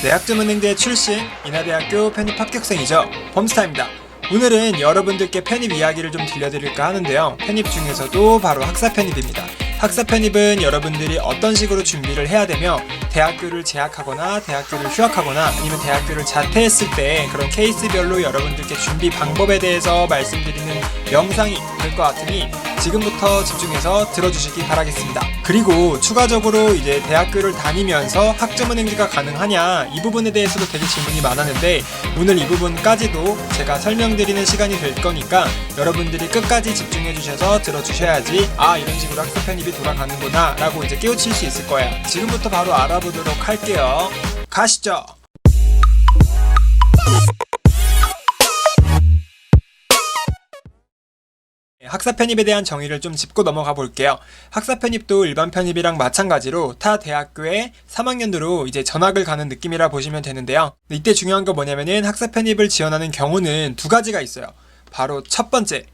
네, 학점은행제 출신 인하대학교 편입 합격생이죠. 범스타입니다. 오늘은 여러분들께 편입 이야기를 좀 들려드릴까 하는데요. 편입 중에서도 바로 학사 편입입니다. 학사 편입은 여러분들이 어떤 식으로 준비를 해야 되며 대학교를 재학하거나 대학교를 휴학하거나 아니면 대학교를 자퇴했을 때 그런 케이스별로 여러분들께 준비 방법에 대해서 말씀드리는 영상이 될 것 같으니 지금부터 집중해서 들어주시기 바라겠습니다. 그리고 추가적으로 이제 대학교를 다니면서 학점은행제가 가능하냐 이 부분에 대해서도 되게 질문이 많았는데 오늘 이 부분까지도 제가 설명드리는 시간이 될 거니까 여러분들이 끝까지 집중해 주셔서 들어주셔야지 이런 식으로 학사 편입이 돌아가는구나 라고 이제 깨우칠 수 있을 거야. 지금부터 바로 알아보도록 할게요. 가시죠. 학사 편입에 대한 정의를 좀 짚고 넘어가 볼게요. 학사 편입도 일반 편입이랑 마찬가지로 타 대학교에 3학년도로 이제 전학을 가는 느낌이라 보시면 되는데요. 이때 중요한 거 뭐냐면은 학사 편입을 지원하는 경우는 두 가지가 있어요. 바로 첫 번째,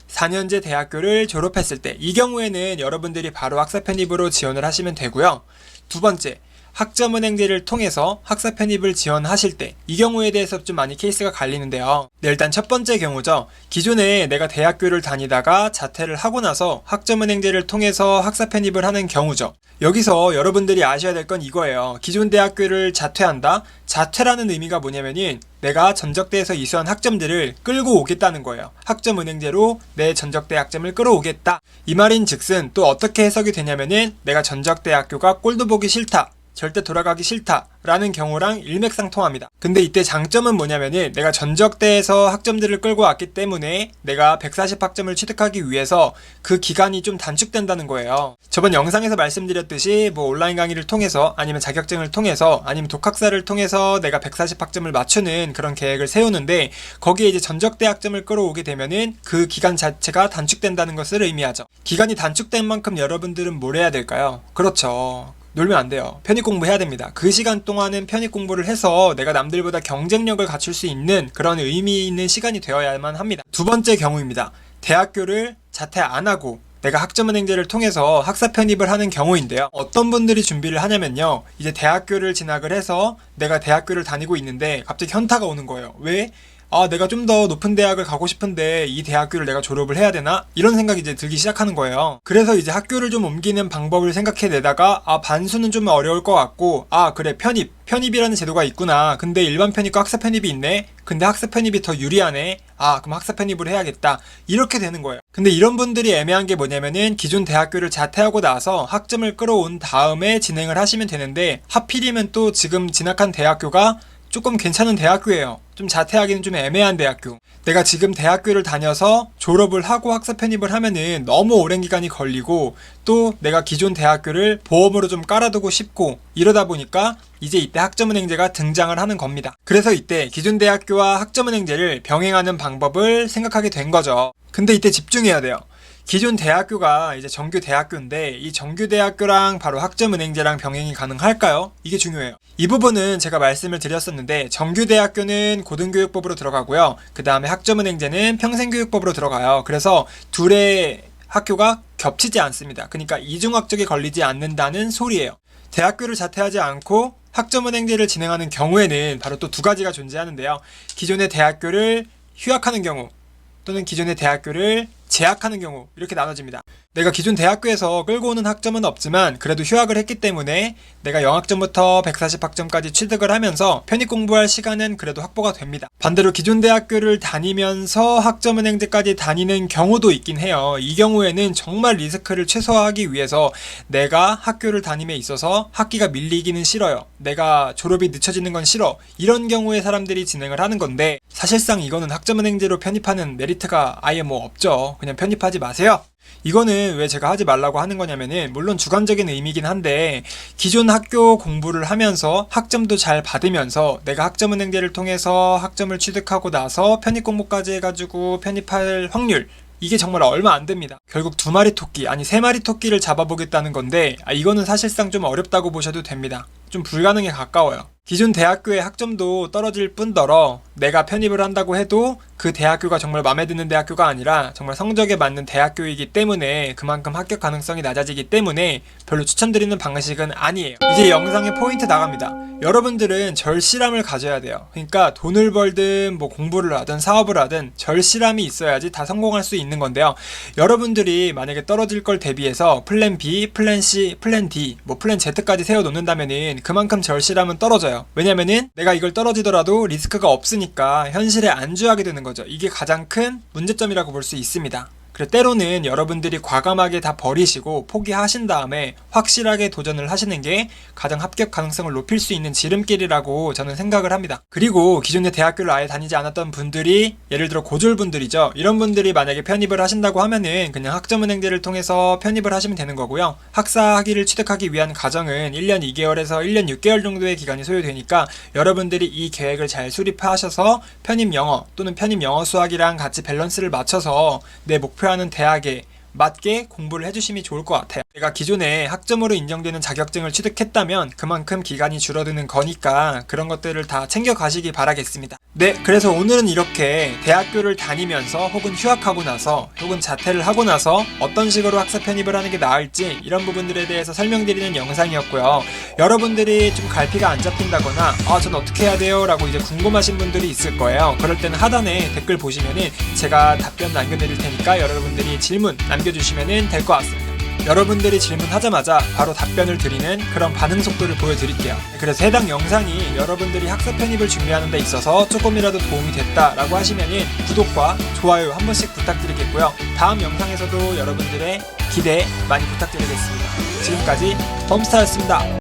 4년제 대학교를 졸업했을 때 이 경우에는 여러분들이 바로 학사 편입으로 지원을 하시면 되고요. 두 번째, 학점은행제를 통해서 학사 편입을 지원하실 때 이 경우에 대해서 좀 많이 케이스가 갈리는데요. 네, 일단 첫 번째 경우죠. 기존에 내가 대학교를 다니다가 자퇴를 하고 나서 학점은행제를 통해서 학사 편입을 하는 경우죠. 여기서 여러분들이 아셔야 될 건 이거예요. 기존 대학교를 자퇴한다? 자퇴라는 의미가 뭐냐면은 내가 전적대에서 이수한 학점들을 끌고 오겠다는 거예요. 학점은행제로 내 전적대 학점을 끌어오겠다. 이 말인 즉슨 또 어떻게 해석이 되냐면은 내가 전적대 학교가 꼴도 보기 싫다. 절대 돌아가기 싫다 라는 경우랑 일맥상통합니다. 근데 이때 장점은 뭐냐면은 내가 전적대에서 학점들을 끌고 왔기 때문에 내가 140학점을 취득하기 위해서 그 기간이 좀 단축된다는 거예요. 저번 영상에서 말씀드렸듯이 온라인 강의를 통해서 아니면 자격증을 통해서 아니면 독학사를 통해서 내가 140학점을 맞추는 그런 계획을 세우는데 거기에 이제 전적대 학점을 끌어오게 되면은 그 기간 자체가 단축된다는 것을 의미하죠. 기간이 단축된 만큼 여러분들은 뭘 해야 될까요? 그렇죠. 놀면 안 돼요. 편입 공부해야 됩니다. 그 시간 동안은 편입 공부를 해서 내가 남들보다 경쟁력을 갖출 수 있는 그런 의미 있는 시간이 되어야만 합니다. 두 번째 경우입니다. 대학교를 자퇴 안 하고 내가 학점은행제를 통해서 학사 편입을 하는 경우인데요. 어떤 분들이 준비를 하냐면요. 이제 대학교를 진학을 해서 내가 대학교를 다니고 있는데 갑자기 현타가 오는 거예요. 왜? 내가 좀 더 높은 대학을 가고 싶은데 이 대학교를 내가 졸업을 해야 되나? 이런 생각이 이제 들기 시작하는 거예요. 그래서 이제 학교를 좀 옮기는 방법을 생각해내다가 반수는 좀 어려울 것 같고 그래 편입이라는 제도가 있구나. 근데 일반 편입과 학사 편입이 있네. 근데 학사 편입이 더 유리하네. 그럼 학사 편입을 해야겠다. 이렇게 되는 거예요. 근데 이런 분들이 애매한 게 뭐냐면은 기존 대학교를 자퇴하고 나서 학점을 끌어온 다음에 진행을 하시면 되는데 하필이면 또 지금 진학한 대학교가 조금 괜찮은 대학교예요. 좀 자퇴하기는 좀 애매한 대학교. 내가 지금 대학교를 다녀서 졸업을 하고 학사 편입을 하면은 너무 오랜 기간이 걸리고 또 내가 기존 대학교를 보험으로 좀 깔아두고 싶고 이러다 보니까 이제 이때 학점은행제가 등장을 하는 겁니다. 그래서 이때 기존 대학교와 학점은행제를 병행하는 방법을 생각하게 된 거죠. 근데 이때 집중해야 돼요. 기존 대학교가 이제 정규 대학교인데 이 정규 대학교랑 바로 학점은행제랑 병행이 가능할까요? 이게 중요해요. 이 부분은 제가 말씀을 드렸었는데 정규 대학교는 고등교육법으로 들어가고요. 그 다음에 학점은행제는 평생교육법으로 들어가요. 그래서 둘의 학교가 겹치지 않습니다. 그러니까 이중학적이 걸리지 않는다는 소리예요. 대학교를 자퇴하지 않고 학점은행제를 진행하는 경우에는 바로 또 두 가지가 존재하는데요. 기존의 대학교를 휴학하는 경우 또는 기존의 대학교를 재학하는 경우 이렇게 나눠집니다. 내가 기존 대학교에서 끌고 오는 학점은 없지만 그래도 휴학을 했기 때문에 내가 0학점부터 140학점까지 취득을 하면서 편입 공부할 시간은 그래도 확보가 됩니다. 반대로 기존 대학교를 다니면서 학점은행제까지 다니는 경우도 있긴 해요. 이 경우에는 정말 리스크를 최소화하기 위해서 내가 학교를 다님에 있어서 학기가 밀리기는 싫어요. 내가 졸업이 늦춰지는 건 싫어. 이런 경우에 사람들이 진행을 하는 건데 사실상 이거는 학점은행제로 편입하는 메리트가 아예 없죠. 그냥 편입하지 마세요. 이거는 왜 제가 하지 말라고 하는 거냐면은 물론 주관적인 의미긴 한데 기존 학교 공부를 하면서 학점도 잘 받으면서 내가 학점은행제를 통해서 학점을 취득하고 나서 편입 공부까지 해가지고 편입할 확률 이게 정말 얼마 안 됩니다. 결국 2마리 토끼 아니 3마리 토끼를 잡아보겠다는 건데 이거는 사실상 좀 어렵다고 보셔도 됩니다. 좀 불가능에 가까워요. 기존 대학교의 학점도 떨어질 뿐더러 내가 편입을 한다고 해도 그 대학교가 정말 마음에 드는 대학교가 아니라 정말 성적에 맞는 대학교이기 때문에 그만큼 합격 가능성이 낮아지기 때문에 별로 추천드리는 방식은 아니에요. 이제 영상의 포인트 나갑니다. 여러분들은 절실함을 가져야 돼요. 그러니까 돈을 벌든 뭐 공부를 하든 사업을 하든 절실함이 있어야지 다 성공할 수 있는 건데요. 여러분들이 만약에 떨어질 걸 대비해서 플랜 B, 플랜 C, 플랜 D, 뭐 플랜 Z까지 세워놓는다면은 그만큼 절실함은 떨어져요. 왜냐면은 내가 이걸 떨어지더라도 리스크가 없으니까 현실에 안주하게 되는 거죠. 이게 가장 큰 문제점이라고 볼 수 있습니다. 그래 때로는 여러분들이 과감하게 다 버리시고 포기하신 다음에 확실하게 도전을 하시는 게 가장 합격 가능성을 높일 수 있는 지름길이라고 저는 생각을 합니다. 그리고 기존의 대학교를 아예 다니지 않았던 분들이 예를 들어 고졸분들이죠. 이런 분들이 만약에 편입을 하신다고 하면은 그냥 학점은행제를 통해서 편입을 하시면 되는 거고요. 학사 학위를 취득하기 위한 과정은 1년 2개월에서 1년 6개월 정도의 기간이 소요되니까 여러분들이 이 계획을 잘 수립하셔서 편입 영어 또는 편입 영어 수학이랑 같이 밸런스를 맞춰서 내 목표 하는 대학에 맞게 공부를 해주시면 좋을 것 같아요. 내가 기존에 학점으로 인정되는 자격증을 취득했다면 그만큼 기간이 줄어드는 거니까 그런 것들을 다 챙겨가시기 바라겠습니다. 네, 그래서 오늘은 이렇게 대학교를 다니면서 혹은 휴학하고 나서 혹은 자퇴를 하고 나서 어떤 식으로 학사 편입을 하는 게 나을지 이런 부분들에 대해서 설명드리는 영상이었고요. 여러분들이 좀 갈피가 안 잡힌다거나 전 어떻게 해야 돼요? 라고 이제 궁금하신 분들이 있을 거예요. 그럴 때는 하단에 댓글 보시면은 제가 답변 남겨드릴 테니까 여러분들이 질문 남겨주시면 될 것 같습니다. 여러분들이 질문하자마자 바로 답변을 드리는 그런 반응 속도를 보여드릴게요. 그래서 해당 영상이 여러분들이 학사 편입을 준비하는 데 있어서 조금이라도 도움이 됐다라고 하시면은 구독과 좋아요 한 번씩 부탁드리겠고요. 다음 영상에서도 여러분들의 기대 많이 부탁드리겠습니다. 지금까지 범스타였습니다.